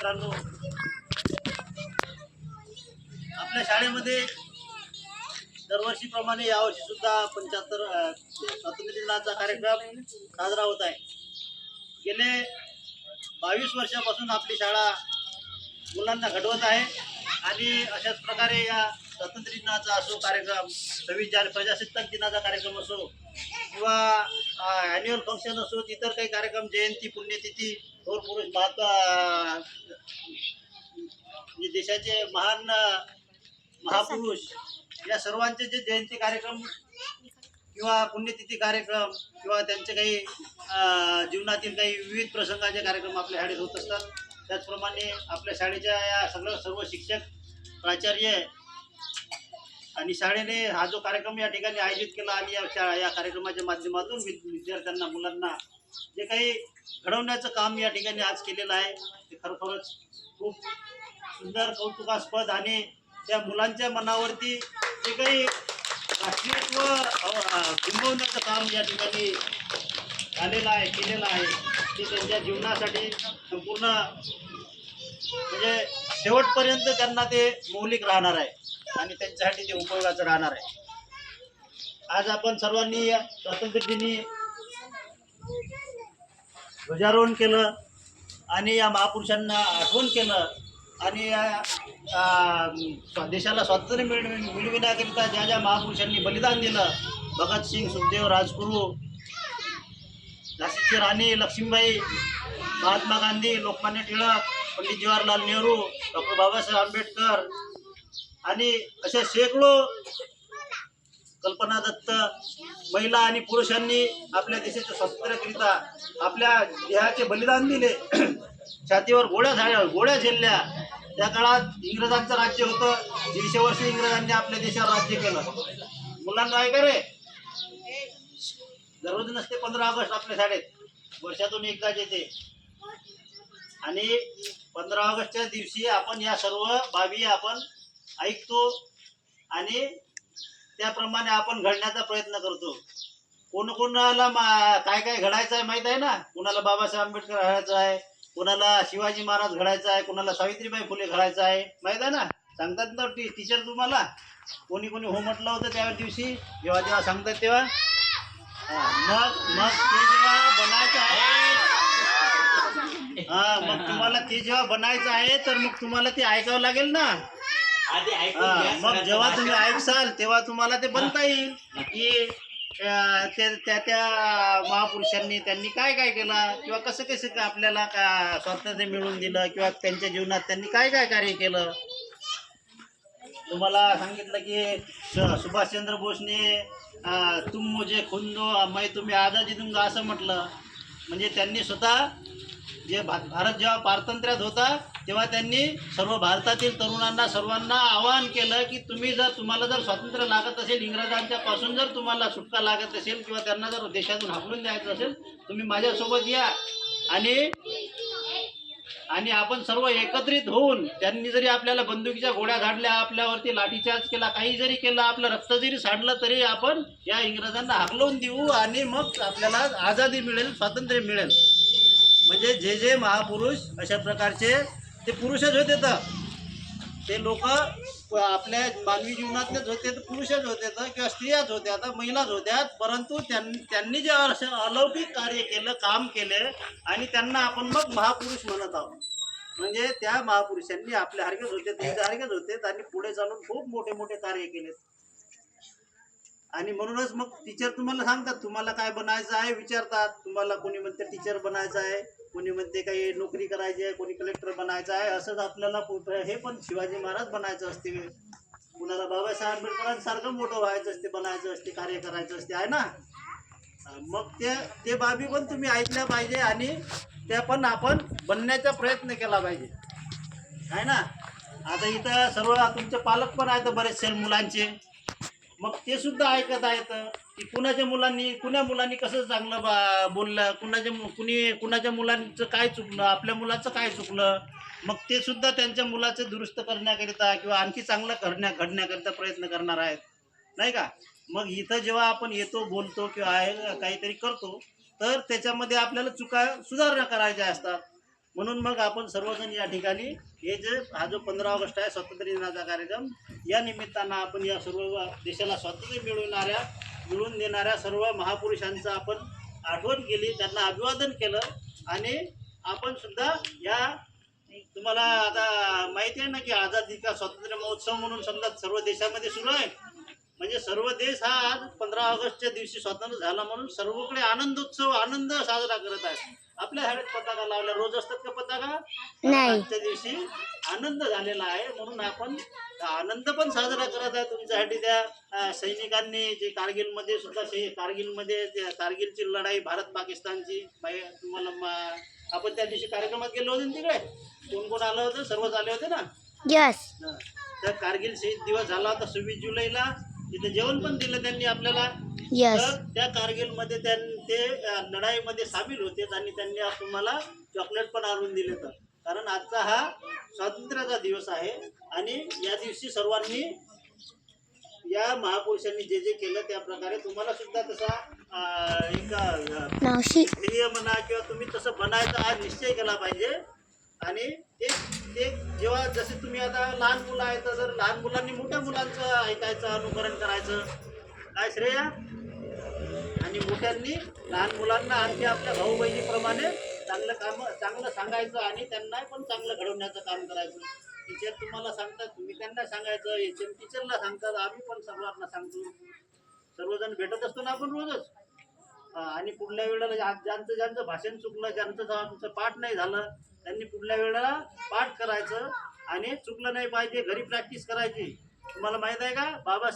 मित्रांनो, आपल्या शाळेमध्ये दरवर्षीप्रमाणे यावर्षी सुद्धा 75 स्वातंत्र्य दिनाचा कार्यक्रम साजरा होत आहे. गेले 22 वर्षापासून आपली शाळा मुलांना घडवत आहे आणि अशाच प्रकारे या स्वातंत्र्य दिनाचा असो कार्यक्रम, 26 जानेवारी प्रजासत्ताक दिनाचा कार्यक्रम असो किंवा ॲन्युअल फंक्शन असो, इतर काही कार्यक्रम, जयंती, पुण्यतिथी, थोर पुरुष, महात्मा म्हणजे देशाचे महान महापुरुष या सर्वांचे जे जयंती कार्यक्रम किंवा पुण्यतिथी कार्यक्रम किंवा त्यांचे काही जीवनातील काही विविध प्रसंगाचे कार्यक्रम आपल्या शाळेत होत असतात. त्याचप्रमाणे आपल्या शाळेच्या या सर्व शिक्षक, प्राचार्य आणि शाळेने हा जो कार्यक्रम या ठिकाणी आयोजित केला आणि या कार्यक्रमाच्या माध्यमातून विद्यार्थ्यांना, मुलांना जे काही घडवण्याचं काम या ठिकाणी आज केलेलं आहे ते खरोखरच खूप सुंदर, कौतुकास्पद आणि त्या मुलांच्या मनावरती जे काही राष्ट्रीयत्व बिंबवण्याचं काम या ठिकाणी झालेलं आहे, केलेलं आहे, ते त्यांच्या जीवनासाठी संपूर्ण म्हणजे शेवटपर्यंत त्यांना ते मौलिक राहणार आहे आणि त्यांच्यासाठी ते उपयोगाचं राहणार आहे. आज आपण सर्वांनी या स्वातंत्र्य दिनी ध्वजारोहण केलं आणि या महापुरुषांना आठवण केलं आणि देशाला स्वातंत्र्य मिळविण्याकरिता ज्या ज्या महापुरुषांनी बलिदान दिलं, भगतसिंग, सुखदेव, राजगुरू, झाशीची राणी लक्ष्मीबाई, महात्मा गांधी, लोकमान्य टिळक, पंडित जवाहरलाल नेहरू, डॉक्टर बाबासाहेब आंबेडकर आणि अशा शेकडो, कल्पना दत्त, महिला आणि पुरुषांनी आपल्या देशाच्या स्वातंत्र्याकरिता आपल्या देहाचे बलिदान दिले, छातीवर गोळ्या झेलल्या. त्या काळात इंग्रजांचं राज्य होतं. 150 वर्ष इंग्रजांनी आपल्या देशावर राज्य केलं. मुलांना आहे का रे? दररोज नसते 15 ऑगस्ट आपल्या शाळेत, वर्षातून एकदाच येते. आणि 15 ऑगस्टच्या दिवशी आपण या सर्व बाबी आपण ऐकतो आणि त्याप्रमाणे आपण घडण्याचा प्रयत्न करतो. कोणाला काय काय घडायचं आहे माहीत आहे ना. कोणाला बाबासाहेब आंबेडकर घडायचं आहे, कोणाला शिवाजी महाराज घडायचं आहे, कोणाला सावित्रीबाई फुले घडायचं आहे, माहीत आहे ना. सांगतात ना टीचर तुम्हाला. कोणी कोणी हो म्हटलं होतं त्या दिवशी, जेव्हा सांगतात तेव्हा. मग ते जेव्हा बनायचं आहे, मग तुम्हाला ते जेव्हा बनायचं आहे तर मग तुम्हाला ते ऐकावं लागेल ना. मग जेव्हा तुम्ही ऐकसाल तेव्हा तुम्हाला ते बनता येईल की त्या महापुरुषांनी त्यांनी काय काय केलं किंवा कसं आपल्याला स्वातंत्र्य मिळवून दिलं किंवा त्यांच्या जीवनात त्यांनी काय काय कार्य केलं. तुम्हाला सांगितलं की सुभाषचंद्र बोसने तुम मुझे खून दो मैं तुम्हें आझादी दूंगा असं म्हटलं. म्हणजे त्यांनी स्वतः जे भारत जेव्हा पारतंत्र्यात होता तेव्हा त्यांनी सर्व भारतातील तरुणांना, सर्वांना आवाहन केलं की तुम्हाला जर स्वातंत्र्य लागत असेल, इंग्रजांच्या पासून जर तुम्हाला सुटका लागत असेल किंवा त्यांना जर देशातून हाकलून द्यायचं असेल, तुम्ही माझ्यासोबत या. आणि आपण सर्व एकत्रित होऊन, त्यांनी जरी आपल्याला बंदुकीच्या गोळ्या झाडल्या, आपल्यावरती लाठीचार्ज केला, काही जरी केलं, आपलं रक्त जरी सांडलं, तरी आपण या इंग्रजांना हाकलून देऊ आणि मग आपल्याला आझादी मिळेल, स्वातंत्र्य मिळेल. म्हणजे जे जे महापुरुष अशा प्रकारचे ते पुरुषच होते, तर ते लोक आपल्या मानवी जीवनातलेच होते, तर पुरुषच होते तर किंवा स्त्रियाच होत्या, तर महिलाच होत्या. परंतु त्यांनी जे अलौकिक कार्य केलं, काम केले आणि त्यांना आपण मग महापुरुष म्हणत आहोत. म्हणजे त्या महापुरुषांनी आपल्यासारखेच होते, त्यांच्यासारखेच होते आणि पुढे चालून खूप मोठे मोठे कार्य केले. आणि म्हणूनच मग टीचर तुम्हाला सांगतात, तुम्हाला काय बनायचं आहे विचारतात. तुम्हाला कोणी म्हणते टीचर बनायचं आहे, कोणी म्हणते काही नोकरी करायची आहे, कोणी कलेक्टर बनायचं आहे. असंच आपल्याला हे पण शिवाजी महाराज बनायचं असते, कुणाला बाबासाहेब आंबेडकरांसारखं मोठं व्हायचं असते, बनायचं असते, कार्य करायचं असते, आहे ना. मग ते बाबी पण तुम्ही ऐकल्या पाहिजे आणि त्या पण आपण बनण्याचा प्रयत्न केला पाहिजे, आहे ना. आता इथं सर्व तुमचे पालक पण आहेत बरेचसे मुलांचे, मग ते सुद्धा ऐकत आहेत की कुणाच्या मुलांनी कसं चांगलं बोललं, कुणाच्या मुलांचं काय चुकलं, आपल्या मुलाचं काय चुकलं. मग ते सुद्धा त्यांच्या मुलाचं दुरुस्त करण्याकरिता किंवा आणखी चांगलं घडण्याकरिता प्रयत्न करणार आहेत, नाही का. मग इथं जेव्हा आपण येतो, बोलतो किंवा काहीतरी करतो, तर त्याच्यामध्ये आपल्याला चुका सुधारणा करायच्या असतात. म्हणून मग आपण सर्वजण या ठिकाणी हे जे हा जो 15 ऑगस्ट आहे स्वातंत्र्य दिनाचा कार्यक्रम, या निमित्तानं आपण या सर्व देशाला स्वातंत्र्य मिळवून देणाऱ्या सर्व महापुरुषांचं आपण आठवण केली, त्यांना अभिवादन केलं. आणि आपण सुद्धा या तुम्हाला आता माहिती आहे ना की आझादी का स्वातंत्र्य महोत्सव म्हणून समजा सर्व देशामध्ये सुरू आहे. म्हणजे सर्व देश हा आज 15 ऑगस्टच्या दिवशी स्वतंत्र झाला म्हणून सर्वकडे आनंद साजरा करत आहे. आपल्या शाळेत पताका लावल्या रोज असतात का पताका? नाही. आजच्या दिवशी आनंद झालेला आहे म्हणून आपण आनंद पण साजरा करत आहे तुमच्यासाठी. त्या सैनिकांनी जे कारगिलमध्ये सुद्धा कारगिलची लढाई भारत पाकिस्तानची तुम्हाला आपण त्या दिवशी कार्यक्रमात गेलो होतो ना तिकडे. कोण कोण आलं होतं? सर्वच आले होते ना. यस. तर कारगिल शहीद दिवस झाला होता 26 जुलैला. तिथे जेवण पण दिलं त्यांनी आपल्याला. यस. तर त्या कारगिलमध्ये ते लढाईमध्ये सामील होते आणि त्यांनी तुम्हाला चॉकलेट पण आणून दिले. तर कारण आजचा हा स्वातंत्र्याचा दिवस आहे आणि या दिवशी सर्वांनी या महापुरुषांनी जे जे केलं त्या प्रकारे तुम्हाला सुद्धा तसा एक ध्येय म्हणा किंवा तुम्ही तसं बनायचा आज निश्चय केला पाहिजे. आणि ते जेव्हा जसे तुम्ही आता लहान मुलं आहेत तर लहान मुलांनी मोठ्या मुलांचं ऐकायचं, अनुकरण करायचं, काय श्रेय. आणि मोठ्यांनी लहान मुलांना आणखी आपल्या भाऊ बहिणीप्रमाणे चांगलं सांगायचं आणि त्यांना पण चांगलं घडवण्याचं काम करायचं. टीचर तुम्हाला सांगतात, तुम्ही त्यांना सांगायचं. टीचरला सांगतात, आम्ही पण सर्वांना सांगतो. सर्वजण भेटत असतो ना आपण रोजच. आणि पुढल्या वेळेला ज्यांचं भाषण चुकलं, ज्यांचं पाठ नाही झालं, त्यांनी पुढल्या वेळेला पाठ करायचं आणि चुकलं नाही पाहिजे. घरी प्रॅक्टिस करायची. तुम्हाला माहित आहे का बाबा